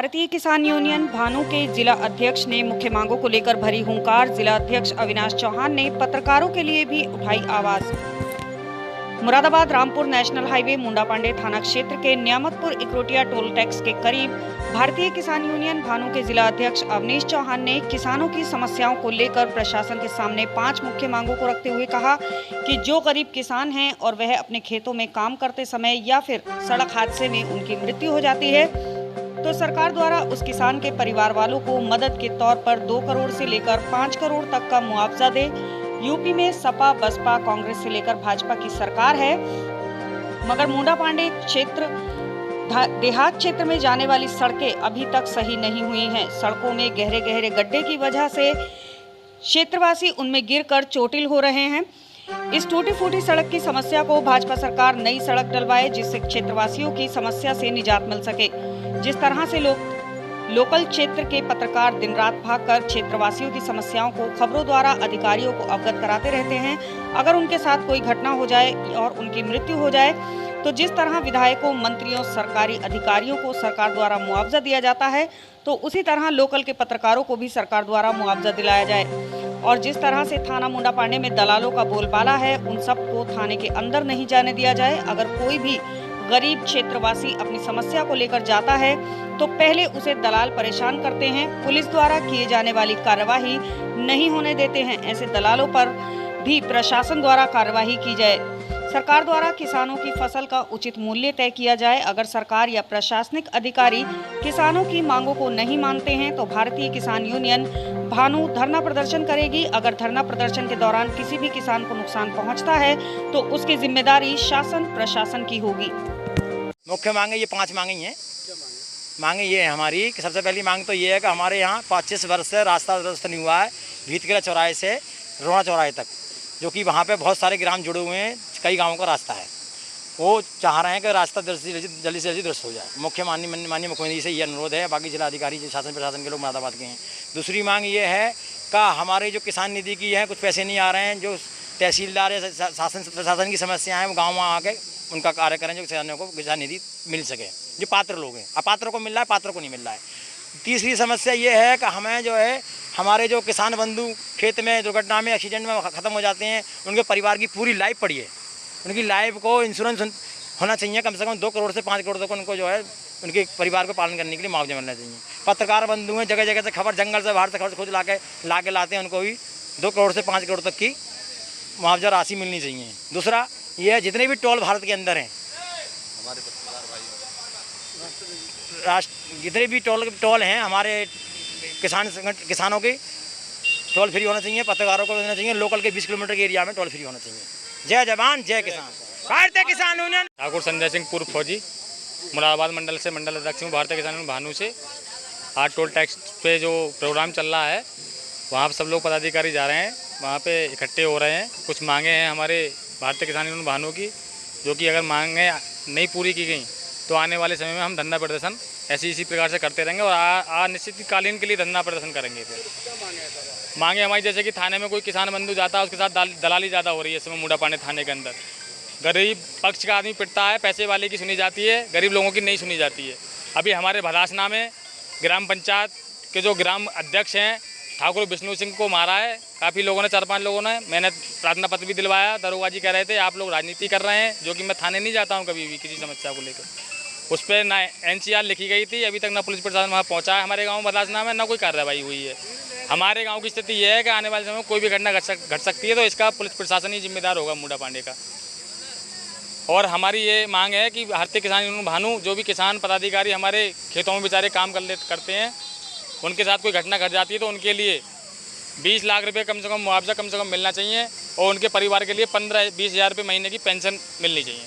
भारतीय किसान यूनियन भानु के जिला अध्यक्ष ने मुख्य मांगों को लेकर भरी हुंकार। जिला अध्यक्ष अविनाश चौहान ने पत्रकारों के लिए भी उठाई आवाज। मुरादाबाद रामपुर नेशनल हाईवे मुंडापांडे थाना क्षेत्र के न्यामतपुर इकरोटिया टोल टैक्स के करीब भारतीय किसान यूनियन भानु के जिला अध्यक्ष अविनाश चौहान ने किसानों की समस्याओं को लेकर प्रशासन के सामने 5 मुख्य मांगों को रखते हुए कहा कि जो गरीब किसान हैं और वह अपने खेतों में काम करते समय या फिर सड़क हादसे में उनकी मृत्यु हो जाती है तो सरकार द्वारा उस किसान के परिवार वालों को मदद के तौर पर 2 करोड़ से लेकर 5 करोड़ तक का मुआवजा दे। यूपी में सपा, बसपा, कांग्रेस से लेकर भाजपा की सरकार है, मगर मुंडापांडे क्षेत्र देहात क्षेत्र में जाने वाली सड़कें अभी तक सही नहीं हुई हैं। सड़कों में गहरे गहरे गड्ढे की वजह से क्षेत्रवासी उनमें गिरकर चोटिल हो रहे हैं। इस टूटी फूटी सड़क की समस्या को भाजपा सरकार नई सड़क डलवाए, जिससे क्षेत्रवासियों की समस्या से निजात मिल सके। जिस तरह से लोकल क्षेत्र के पत्रकार दिन रात भागकर क्षेत्रवासियों की समस्याओं को खबरों द्वारा अधिकारियों को अवगत कराते रहते हैं, अगर उनके साथ कोई घटना हो जाए और उनकी मृत्यु हो जाए तो जिस तरह विधायकों, मंत्रियों, सरकारी अधिकारियों को सरकार द्वारा मुआवजा दिया जाता है तो उसी तरह लोकल के पत्रकारों को भी सरकार द्वारा मुआवजा दिलाया जाए। और जिस तरह से थाना मुंडापांडे में दलालों का बोलबाला है, उन सबको थाने के अंदर नहीं जाने दिया जाए। अगर कोई भी गरीब क्षेत्रवासी अपनी समस्या को लेकर जाता है तो पहले उसे दलाल परेशान करते हैं, पुलिस द्वारा किए जाने वाली कार्यवाही नहीं होने देते हैं। ऐसे दलालों पर भी प्रशासन द्वारा कार्यवाही की जाए। सरकार द्वारा किसानों की फसल का उचित मूल्य तय किया जाए। अगर सरकार या प्रशासनिक अधिकारी किसानों की मांगों को नहीं मानते हैं तो भारतीय किसान यूनियन भानु धरना प्रदर्शन करेगी। अगर धरना प्रदर्शन के दौरान किसी भी किसान को नुकसान पहुंचता है तो उसकी जिम्मेदारी शासन प्रशासन की होगी। मुख्य मांगे ये 5 मांगे ही हैं। मांगे ये है हमारी कि सबसे पहली मांग तो ये है कि हमारे यहाँ 25 वर्ष से रास्ता दुरुस्त नहीं हुआ है, भीतकिला चौराहे से रोड़ा चौराहे तक, जो कि वहाँ पे बहुत सारे ग्राम जुड़े हुए हैं, कई गाँवों का रास्ता है। वो चाह रहे हैं कि रास्ता जल्दी से जल्दी दुरुस्त हो जाए। मुख्य माननीय मुख्यमंत्री से ये अनुरोध है, बाकी जिला अधिकारी शासन प्रशासन के लोग मुरादाबाद के हैं। दूसरी मांग ये है कि हमारे जो किसान निधि की है कुछ पैसे नहीं आ रहे हैं, जो तहसीलदार या शासन प्रशासन की समस्याएं हैं वो गाँव में आके उनका कार्य करें, जो किसानों को किसान निधि मिल सके। जो पात्र लोग हैं, अपात्र को मिल रहा है, पात्र को नहीं मिल रहा है। तीसरी समस्या ये है कि हमें जो है हमारे जो किसान बंधु खेत में दुर्घटना में एक्सीडेंट में ख़त्म हो जाते हैं, उनके परिवार की पूरी लाइफ पड़ी है, उनकी लाइफ को इंश्योरेंस होना चाहिए। कम से कम 2 करोड़ से 5 करोड़ तक उनको जो है उनके परिवार को पालन करने के लिए मुआवजा मिलना चाहिए। पत्रकार बंधु हैं, जगह जगह से खबर जंगल से बाहर से खबर खुद ला के लाते हैं, उनको भी 2 करोड़ से 5 करोड़ तक की मुआवजा राशि मिलनी चाहिए। दूसरा ये है जितने भी टोल भारत के अंदर हैं, हमारे जितने भी टोल हैं हमारे किसानों के टोल फ्री होना चाहिए, पत्रकारों को देना चाहिए। लोकल के 20 किलोमीटर के एरिया में टोल फ्री होना चाहिए। जय जवान जय किसान। भारतीय किसान यूनियन ठाकुर संजय सिंह पूर्व फौजी मुरादाबाद मंडल से मंडल अध्यक्ष हूँ भारतीय किसान यूनियन भानु से। आज टोल टैक्स पे जो प्रोग्राम चल रहा है वहाँ पर सब लोग पदाधिकारी जा रहे हैं, वहाँ पे इकट्ठे हो रहे हैं। कुछ मांगे हैं हमारे भारतीय किसान यूनियन भानु की, जो कि अगर मांगे नहीं पूरी की गई तो आने वाले समय में हम धरना प्रदर्शन इसी प्रकार से करते रहेंगे और अनिश्चितकालीन के लिए धरना प्रदर्शन करेंगे। फिर मांगे हमारी जैसे कि थाने में कोई किसान बंधु जाता है, उसके साथ दलाली ज़्यादा हो रही है इस समय मुंडापांडे थाने के अंदर। गरीब पक्ष का आदमी पिटता है, पैसे वाले की सुनी जाती है, गरीब लोगों की नहीं सुनी जाती है। अभी हमारे भदासना में ग्राम पंचायत के जो ग्राम अध्यक्ष हैं ठाकुर विष्णु सिंह को मारा है काफ़ी लोगों ने, 4-5 लोगों ने। मैंने प्रार्थना पत्र भी दिलवाया। दरोगा जी कह रहे थे आप लोग राजनीति कर रहे हैं, जो कि मैं थाने नहीं जाता हूं कभी भी किसी समस्या को लेकर। उस पर ना NCR लिखी गई थी, अभी तक ना पुलिस प्रशासन वहाँ पहुँचा है हमारे गाँव बदासना में, ना कोई कार्रवाई हुई है। हमारे गाँव की स्थिति यह है कि आने वाले समय में कोई भी घटना घट सकती है तो इसका पुलिस प्रशासन ही जिम्मेदार होगा मुंडापांडे का। और हमारी ये मांग है कि भारतीय किसान यूनियन भानु जो भी किसान पदाधिकारी हमारे खेतों में बेचारे काम करते हैं, उनके साथ कोई घटना घट जाती है तो उनके लिए 20 लाख रुपए कम से कम मुआवजा कम से कम मिलना चाहिए और उनके परिवार के लिए 15-20 हज़ार रुपये महीने की पेंशन मिलनी चाहिए।